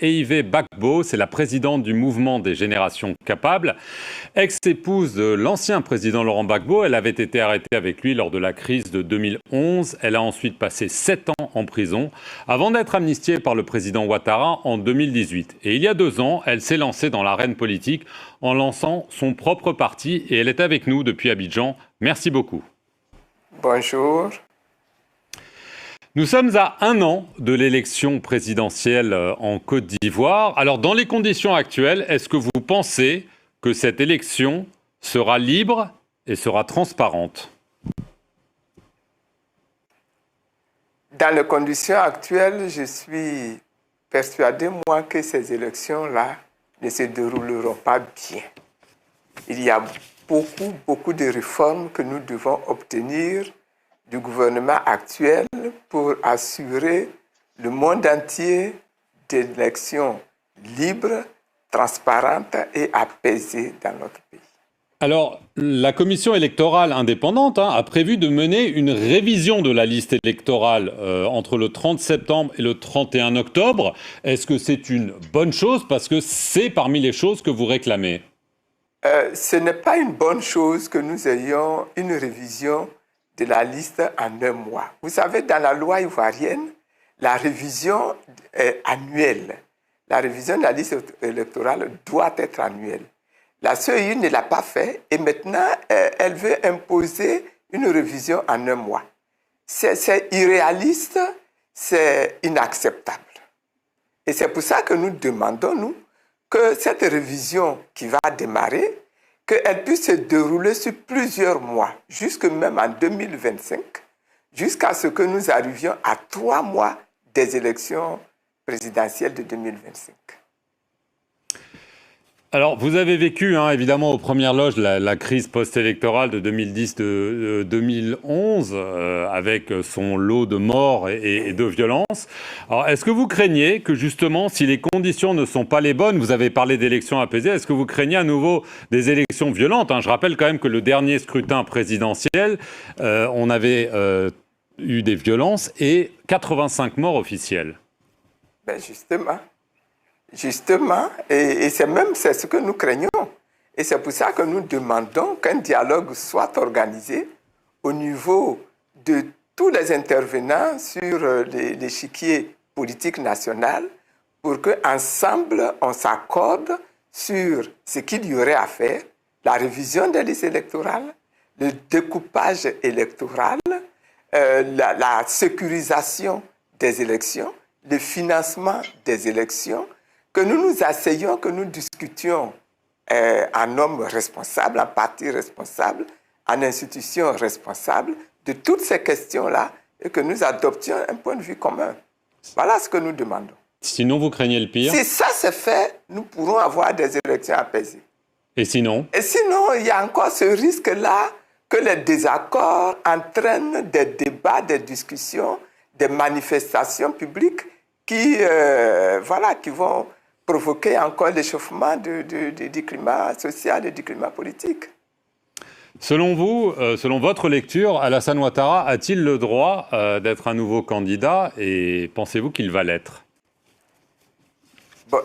Eive Bagbo, c'est la présidente du mouvement des générations capables. Ex-épouse de l'ancien président Laurent Gbagbo, elle avait été arrêtée avec lui lors de la crise de 2011. Elle a ensuite passé 7 ans en prison avant d'être amnistiée par le président Ouattara en 2018. Et il y a 2 ans, elle s'est lancée dans l'arène politique en lançant son propre parti et elle est avec nous depuis Abidjan. Merci beaucoup. Bonjour. Nous sommes à 1 an de l'élection présidentielle en Côte d'Ivoire. Alors, dans les conditions actuelles, est-ce que vous pensez que cette élection sera libre et sera transparente? Dans les conditions actuelles, je suis persuadé, moi, que ces élections-là ne se dérouleront pas bien. Il y a beaucoup de réformes que nous devons obtenir du gouvernement actuel pour assurer le monde entier d'élections libres, transparentes et apaisées dans notre pays. Alors, la commission électorale indépendante a prévu de mener une révision de la liste électorale entre le 30 septembre et le 31 octobre. Est-ce que c'est une bonne chose? Parce que c'est parmi les choses que vous réclamez. Ce n'est pas une bonne chose que nous ayons une révision de la liste en 1 mois. Vous savez, dans la loi ivoirienne, la révision est annuelle. La révision de la liste électorale doit être annuelle. La CEI ne l'a pas fait et maintenant, elle veut imposer une révision en 1 mois. C'est irréaliste, c'est inacceptable. Et c'est pour ça que nous demandons, nous, que cette révision qui va démarrer, qu'elle puisse se dérouler sur plusieurs mois, jusque même en 2025, jusqu'à ce que nous arrivions à 3 mois des élections présidentielles de 2025. Alors, vous avez vécu, évidemment, aux premières loges, la crise post-électorale de 2010-2011, avec son lot de morts et de violences. Alors, est-ce que vous craignez que, justement, si les conditions ne sont pas les bonnes, vous avez parlé d'élections apaisées, est-ce que vous craignez à nouveau des élections violentes? Je rappelle quand même que le dernier scrutin présidentiel, on avait eu des violences et 85 morts officiels. Ben Justement, et c'est ce que nous craignons. Et c'est pour ça que nous demandons qu'un dialogue soit organisé au niveau de tous les intervenants sur l'échiquier politique national pour qu'ensemble, on s'accorde sur ce qu'il y aurait à faire, la révision des listes électorales, le découpage électoral, la sécurisation des élections, le financement des élections, que nous nous asseyions, que nous discutions en homme responsable, en parti responsable, en institution responsable, de toutes ces questions-là, et que nous adoptions un point de vue commun. Voilà ce que nous demandons. Sinon, vous craignez le pire? Si ça se fait, nous pourrons avoir des élections apaisées. Et sinon? Et sinon, il y a encore ce risque-là que les désaccords entraînent des débats, des discussions, des manifestations publiques qui vont provoquer encore l'échauffement du climat social et du climat politique. Selon vous, selon votre lecture, Alassane Ouattara a-t-il le droit d'être un nouveau candidat et pensez-vous qu'il va l'être?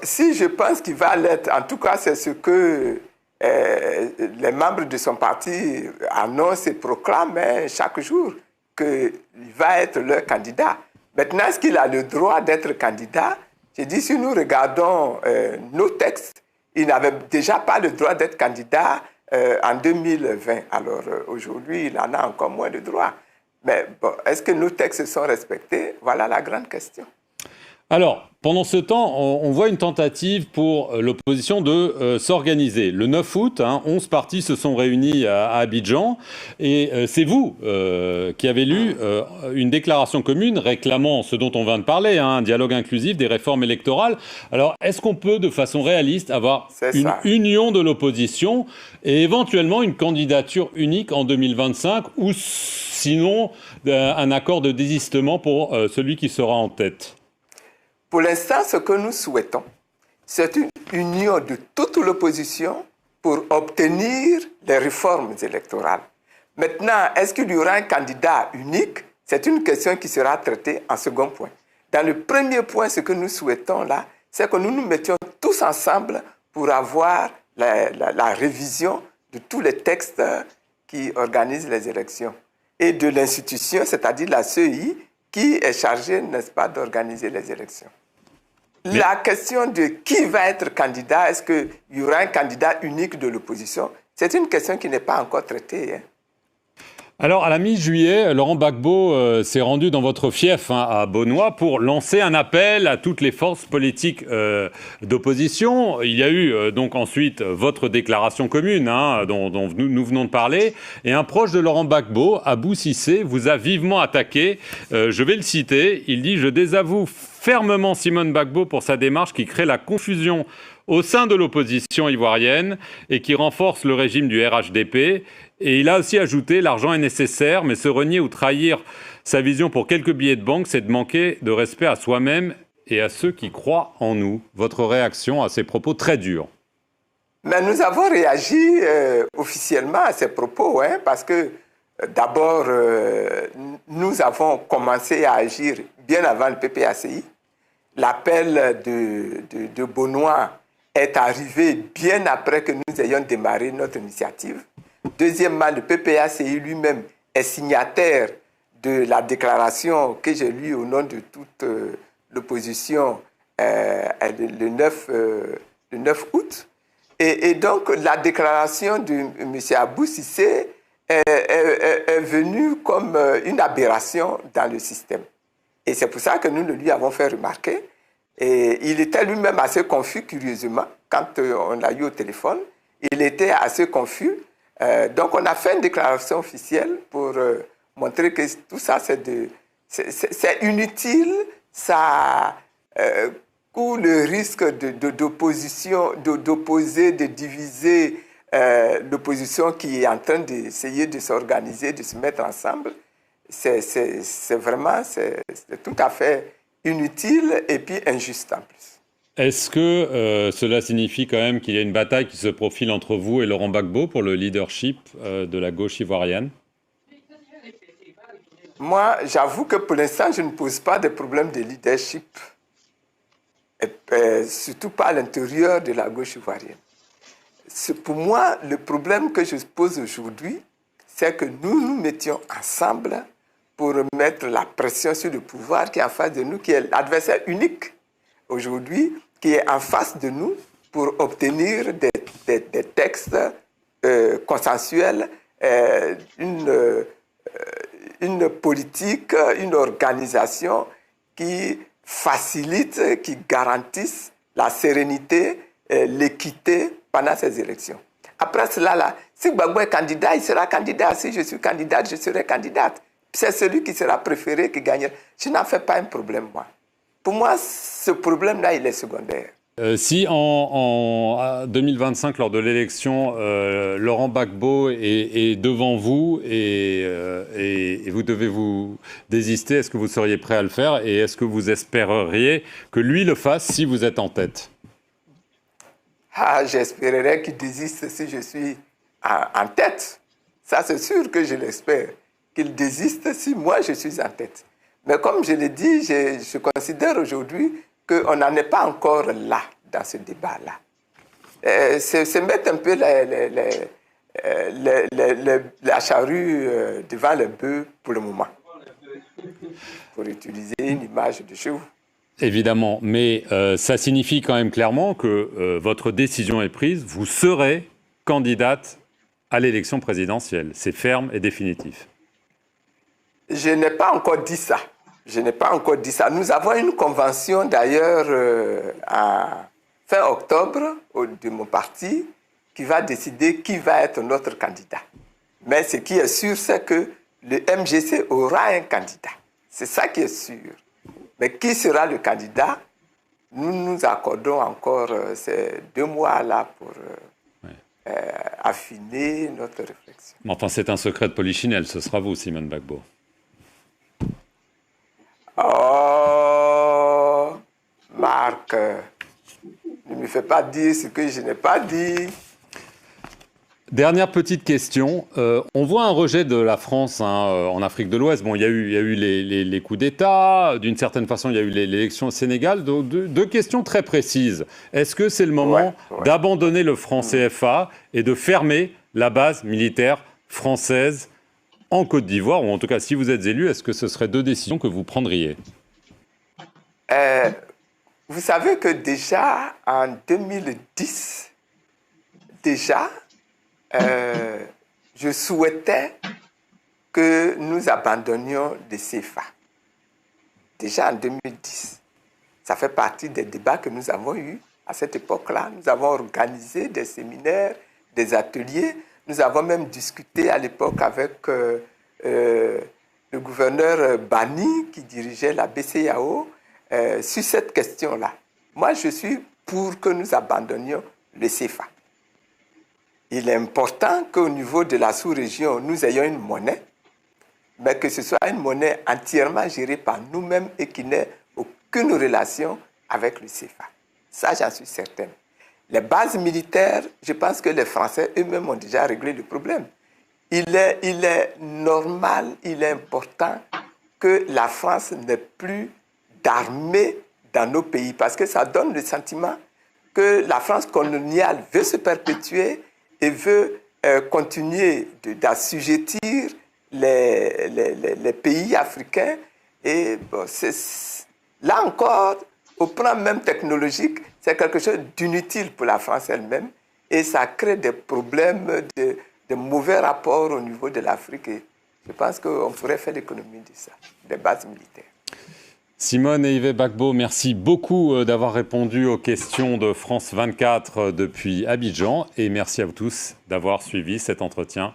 Si je pense qu'il va l'être, en tout cas c'est ce que les membres de son parti annoncent et proclament chaque jour, qu'il va être leur candidat. Maintenant, est-ce qu'il a le droit d'être candidat? J'ai dit, si nous regardons nos textes, il n'avait déjà pas le droit d'être candidat en 2020. Alors aujourd'hui, il en a encore moins de droits. Mais est-ce que nos textes sont respectés? Voilà la grande question. Alors, pendant ce temps, on voit une tentative pour l'opposition de s'organiser. Le 9 août, 11 partis se sont réunis à Abidjan et c'est vous qui avez lu une déclaration commune réclamant ce dont on vient de parler, un dialogue inclusif, des réformes électorales. Alors, est-ce qu'on peut, de façon réaliste, avoir une union de l'opposition et éventuellement une candidature unique en 2025 ou sinon un accord de désistement pour celui qui sera en tête? Pour l'instant, ce que nous souhaitons, c'est une union de toute l'opposition pour obtenir les réformes électorales. Maintenant, est-ce qu'il y aura un candidat unique? C'est une question qui sera traitée en second point. Dans le premier point, ce que nous souhaitons là, c'est que nous nous mettions tous ensemble pour avoir la révision de tous les textes qui organisent les élections et de l'institution, c'est-à-dire la CEI, qui est chargée, n'est-ce pas, d'organiser les élections. Mais la question de qui va être candidat, est-ce qu'il y aura un candidat unique de l'opposition, c'est une question qui n'est pas encore traitée. Hein. Alors, à la mi-juillet, Laurent Gbagbo s'est rendu dans votre fief à Beaunois pour lancer un appel à toutes les forces politiques d'opposition. Il y a eu donc ensuite votre déclaration commune dont nous venons de parler. Et un proche de Laurent Gbagbo, Abou Cissé, vous a vivement attaqué. Je vais le citer. Il dit « Je désavoue fermement Simone Gbagbo pour sa démarche qui crée la confusion au sein de l'opposition ivoirienne et qui renforce le régime du RHDP. » Et il a aussi ajouté « L'argent est nécessaire, mais se renier ou trahir sa vision pour quelques billets de banque, c'est de manquer de respect à soi-même et à ceux qui croient en nous. » Votre réaction à ces propos très durs? Mais nous avons réagi officiellement à ces propos, hein, parce que d'abord, nous avons commencé à agir bien avant le PPACI. L'appel de Beaunois est arrivé bien après que nous ayons démarré notre initiative. Deuxièmement, le PPACI lui-même est signataire de la déclaration que j'ai lue au nom de toute l'opposition le 9 août. Et donc, la déclaration de M. Abou Cissé est venue comme une aberration dans le système. Et c'est pour ça que nous le lui avons fait remarquer. Et il était lui-même assez confus, curieusement, quand on l'a eu au téléphone. Il était assez confus. Donc, on a fait une déclaration officielle pour montrer que tout ça, c'est inutile, ça court le risque d'opposer, de diviser l'opposition qui est en train d'essayer de s'organiser, de se mettre ensemble. C'est tout à fait inutile et puis injuste en plus. Est-ce que cela signifie quand même qu'il y a une bataille qui se profile entre vous et Laurent Gbagbo pour le leadership de la gauche ivoirienne? Moi, j'avoue que pour l'instant, je ne pose pas de problème de leadership, surtout pas à l'intérieur de la gauche ivoirienne. Pour moi, le problème que je pose aujourd'hui, c'est que nous nous mettions ensemble pour mettre la pression sur le pouvoir qui est en face de nous, qui est l'adversaire unique aujourd'hui, qui est en face de nous pour obtenir des textes consensuels, une politique, une organisation qui facilite, qui garantisse la sérénité, l'équité pendant ces élections. Après cela, si Gbagbo est candidat, il sera candidat. Si je suis candidate, je serai candidate. C'est celui qui sera préféré qui gagnera. Je n'en fais pas un problème, moi. Pour moi, ce problème-là, il est secondaire. Si en 2025, lors de l'élection, Laurent Gbagbo est devant vous et vous devez vous désister, est-ce que vous seriez prêt à le faire et est-ce que vous espéreriez que lui le fasse si vous êtes en tête? J'espérerais qu'il désiste si je suis en tête. Ça, c'est sûr que je l'espère. Qu'il désiste si moi, je suis en tête. Mais comme je l'ai dit, je considère aujourd'hui qu'on n'en est pas encore là, dans ce débat-là. C'est mettre un peu la charrue devant le bœuf pour le moment. Pour utiliser une image de chez vous. Évidemment, mais ça signifie quand même clairement que votre décision est prise, vous serez candidate à l'élection présidentielle. C'est ferme et définitif. Je n'ai pas encore dit ça. Je n'ai pas encore dit ça. Nous avons une convention d'ailleurs à fin octobre de mon parti qui va décider qui va être notre candidat. Mais ce qui est sûr, c'est que le MGC aura un candidat. C'est ça qui est sûr. Mais qui sera le candidat? Nous nous accordons encore ces 2 mois-là pour affiner notre réflexion. Enfin, c'est un secret de polichinelle. Ce sera vous, Simone Gbagbo. Oh, Marc, ne me fais pas dire ce que je n'ai pas dit. Dernière petite question. On voit un rejet de la France en Afrique de l'Ouest. Bon, il y a eu les coups d'État. D'une certaine façon, il y a eu l'élection au Sénégal. Donc, deux questions très précises. Est-ce que c'est le moment d'abandonner le franc CFA et de fermer la base militaire française en Côte d'Ivoire? Ou en tout cas, si vous êtes élu, est-ce que ce seraient deux décisions que vous prendriez? Vous savez que déjà en 2010, je souhaitais que nous abandonnions le CFA. Déjà en 2010. Ça fait partie des débats que nous avons eus à cette époque-là. Nous avons organisé des séminaires, des ateliers. Nous avons même discuté à l'époque avec le gouverneur Bani qui dirigeait la BCEAO sur cette question-là. Moi, je suis pour que nous abandonnions le CFA. Il est important qu'au niveau de la sous-région, nous ayons une monnaie, mais que ce soit une monnaie entièrement gérée par nous-mêmes et qui n'ait aucune relation avec le CFA. Ça, j'en suis certain. Les bases militaires, je pense que les Français eux-mêmes ont déjà réglé le problème. Il est normal, il est important que la France n'ait plus d'armée dans nos pays, parce que ça donne le sentiment que la France coloniale veut se perpétuer et veut continuer d'assujettir les pays africains. Et bon, là encore, au plan même technologique, c'est quelque chose d'inutile pour la France elle-même et ça crée des problèmes de mauvais rapports au niveau de l'Afrique. Et je pense qu'on pourrait faire l'économie de ça, des bases militaires. Simone et Yves Gbagbo, merci beaucoup d'avoir répondu aux questions de France 24 depuis Abidjan et merci à vous tous d'avoir suivi cet entretien